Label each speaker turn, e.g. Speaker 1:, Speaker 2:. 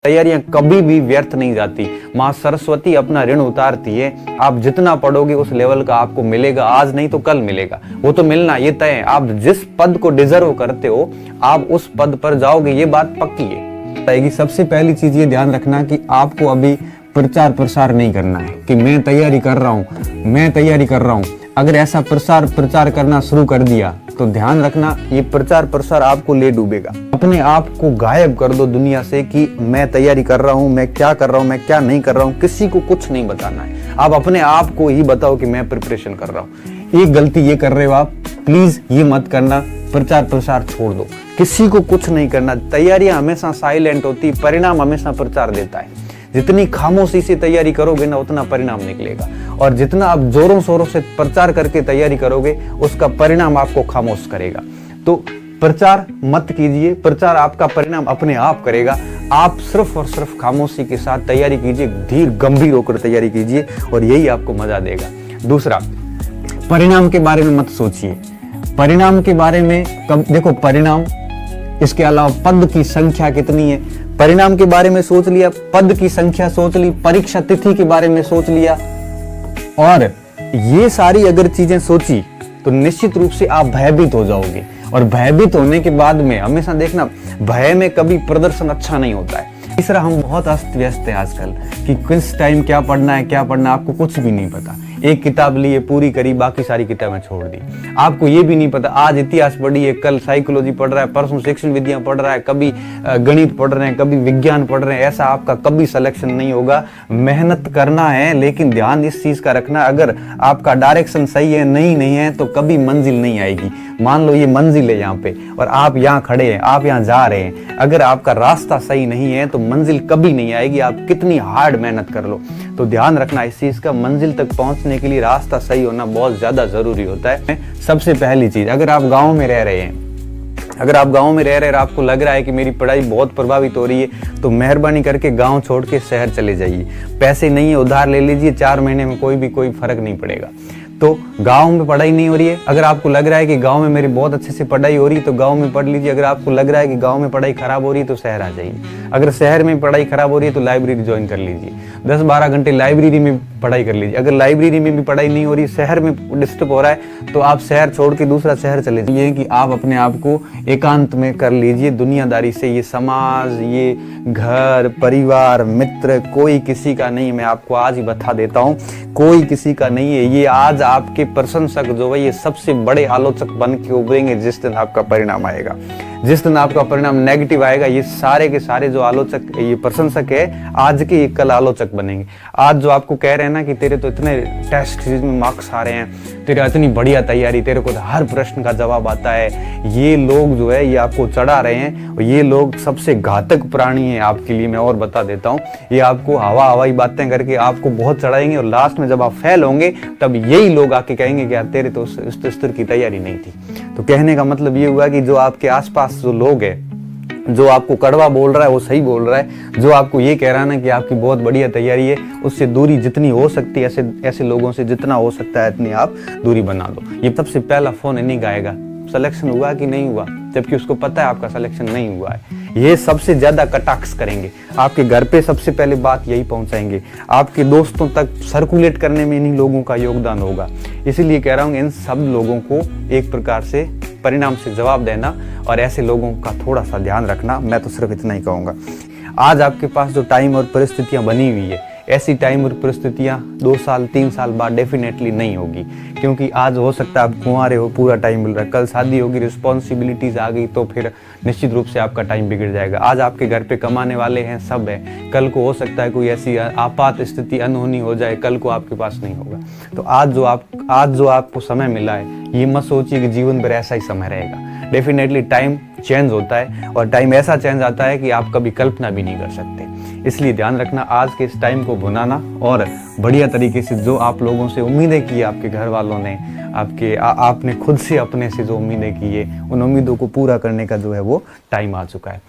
Speaker 1: तैयारियां कभी भी व्यर्थ नहीं जाती। माँ सरस्वती अपना ऋण उतारती है। आप जितना पढ़ोगे उस लेवल का आपको मिलेगा, आज नहीं तो कल मिलेगा। वो तो मिलना ये तय है। आप जिस पद को डिजर्व करते हो आप उस पद पर जाओगे, ये बात पक्की है। सबसे पहली चीज ये ध्यान रखना कि आपको अभी प्रचार प्रसार नहीं करना है कि मैं तैयारी कर रहा हूँ। अगर ऐसा प्रचार करना शुरू कर दिया तो ध्यान रखना ये प्रचार प्रसार आपको ले डूबेगा। अपने आप को गायब कर दो दुनिया से कि मैं तैयारी कर रहा हूँ, मैं क्या कर रहा हूँ, मैं क्या नहीं कर रहा हूँ। किसी को कुछ नहीं बताना है। आप अपने आप को ही बताओ कि मैं प्रिपरेशन कर रहा हूँ। एक गलती ये कर रहे हो आप, प्लीज ये मत करना। प्रचार प्रसार छोड़ दो, किसी को कुछ नहीं करना। तैयारियां हमेशा साइलेंट होती, परिणाम हमेशा प्रचार देता है। जितनी खामोशी से तैयारी करोगे ना उतना परिणाम निकलेगा, और जितना आप जोरों शोरों से प्रचार करके तैयारी करोगे उसका परिणाम आपको खामोश करेगा। तो प्रचार मत कीजिए, प्रचार आपका परिणाम अपने आप करेगा। आप सिर्फ और सिर्फ खामोशी के साथ तैयारी कीजिए, धीर गंभीर होकर तैयारी कीजिए और यही आपको मजा देगा। दूसरा, परिणाम के बारे में मत सोचिए। परिणाम के बारे में कब देखो, परिणाम इसके अलावा पद की संख्या कितनी है, परिणाम के बारे में सोच लिया, पद की संख्या सोच ली, परीक्षा तिथि के बारे में सोच लिया, और ये सारी अगर चीजें सोची तो निश्चित रूप से आप भयभीत हो जाओगे। और भयभीत होने के बाद में हमेशा देखना, भय में कभी प्रदर्शन अच्छा नहीं होता है। तीसरा, हम बहुत अस्त व्यस्त हैं आजकल कि किस टाइम क्या पढ़ना है, आपको कुछ भी नहीं पता। एक किताब ली है, पूरी करी, बाकी सारी किताबें छोड़ दी। आपको ये भी नहीं पता आज इतिहास पढ़ी है, कल साइकोलॉजी पढ़ रहा है, परसों शिक्षण विद्या पढ़ रहा है, कभी गणित पढ़ रहे हैं, कभी विज्ञान पढ़ रहे हैं। ऐसा आपका कभी सिलेक्शन नहीं होगा। मेहनत करना है, लेकिन ध्यान इस चीज का रखना, अगर आपका डायरेक्शन सही है नहीं है तो कभी मंजिल नहीं आएगी। मान लो ये मंजिल है यहाँ पे और आप यहाँ खड़े हैं, आप यहाँ जा रहे हैं, अगर आपका रास्ता सही नहीं है तो मंजिल कभी नहीं आएगी, आप कितनी हार्ड मेहनत कर लो। तो ध्यान रखना इस चीज का, मंजिल तक पहुंचने के लिए रास्ता सही होना बहुत ज्यादा जरूरी होता है। सबसे पहली चीज, अगर आप गांव में रह रहे हैं और आपको लग रहा है कि मेरी पढ़ाई बहुत प्रभावित हो रही है, तो मेहरबानी करके गांव छोड़ के शहर चले जाइए। पैसे नहीं है, उधार ले लीजिए, 4 महीने में कोई फर्क नहीं पड़ेगा। तो गांव में पढ़ाई नहीं हो रही है, अगर आपको लग रहा है कि गांव में मेरी बहुत अच्छे से पढ़ाई हो रही है तो गांव में पढ़ लीजिए। अगर आपको लग रहा है कि गांव में पढ़ाई खराब हो रही है तो शहर आ जाइए। अगर शहर में पढ़ाई खराब हो रही है तो लाइब्रेरी ज्वाइन कर लीजिए, 10-12 घंटे लाइब्रेरी में पढ़ाई कर लीजिए। अगर लाइब्रेरी में भी पढ़ाई नहीं हो रही, शहर में डिस्टर्ब हो रहा है, तो आप शहर छोड़ के दूसरा शहर चले जाइए। कि आप अपने आप को एकांत में कर लीजिए दुनियादारी से। ये समाज, ये घर परिवार मित्र कोई किसी का नहीं है। मैं आपको आज ही बता देता हूँ, कोई किसी का नहीं है। ये आज आपके प्रशंसक जो है ये सबसे बड़े आलोचक बन के उभरेंगे जिस दिन आपका परिणाम आएगा। जिस दिन आपका परिणाम नेगेटिव आएगा, ये सारे के सारे जो आलोचक, ये प्रशंसक है, आज के ये कल आलोचक बनेंगे। आज जो आपको कह रहे हैं ना कि तेरे तो इतने टेस्ट में मार्क्स आ रहे हैं, तेरे इतनी बढ़िया तैयारी, तेरे को हर प्रश्न का जवाब आता है, ये लोग जो है ये आपको चढ़ा रहे हैं। और ये लोग सबसे घातक प्राणी है आपके लिए। मैं और बता देता हूँ, ये आपको हवाई बातें करके आपको बहुत चढ़ाएंगे और लास्ट में जब आप फेल होंगे तब यही लोग आके कहेंगे कि यार तेरे तो इस स्तर की तैयारी नहीं थी। तो कहने का मतलब ये हुआ कि जो आपके आसपास जो लोग हैं, जो आपको कड़वा बोल रहा है वो सही बोल रहा है, जो आपको ये कह रहा है ना कि आपकी बहुत बढ़िया तैयारी है, उससे दूरी जितनी हो सकती है, ऐसे लोगों से जितना हो सकता है इतनी आप दूरी बना दो। ये सबसे पहला फोन इन्हीं का आएगा, सिलेक्शन हुआ कि नहीं हुआ, जबकि उसको पता है आपका सिलेक्शन नहीं हुआ है। ये सबसे ज्यादा कटाक्ष करेंगे, आपके घर पे सबसे पहले बात यही पहुंचाएंगे, आपके दोस्तों तक सर्कुलेट करने में इन्हीं लोगों का योगदान होगा। इसीलिए कह रहा हूँ इन सब लोगों को एक प्रकार से परिणाम से जवाब देना और ऐसे लोगों का थोड़ा सा ध्यान रखना। मैं तो सिर्फ इतना ही कहूँगा। आज आपके पास जो टाइम और परिस्थितियाँ बनी हुई है, ऐसी टाइम और परिस्थितियाँ 2 साल 3 साल बाद डेफिनेटली नहीं होगी। क्योंकि आज हो सकता है आप कुंवारे हो, पूरा टाइम मिल रहा है, कल शादी होगी, रिस्पॉन्सिबिलिटीज आ गई तो फिर निश्चित रूप से आपका टाइम बिगड़ जाएगा। आज आपके घर पे कमाने वाले हैं, सब है, कल को हो सकता है कोई ऐसी आपात स्थिति अनहोनी हो जाए, कल को आपके पास नहीं होगा। तो आज जो आपको समय मिला है, ये मत सोचिए कि जीवन भर ऐसा ही समय रहेगा। डेफिनेटली टाइम चेंज होता है और टाइम ऐसा चेंज आता है कि आप कभी कल्पना भी नहीं कर सकते। इसलिए ध्यान रखना, आज के इस टाइम को भुनाना और बढ़िया तरीके से जो आप लोगों से उम्मीदें की, आपके घर वालों ने, आपने खुद से अपने से जो उम्मीदें की है, उन उम्मीदों को पूरा करने का जो है वो टाइम आ चुका है।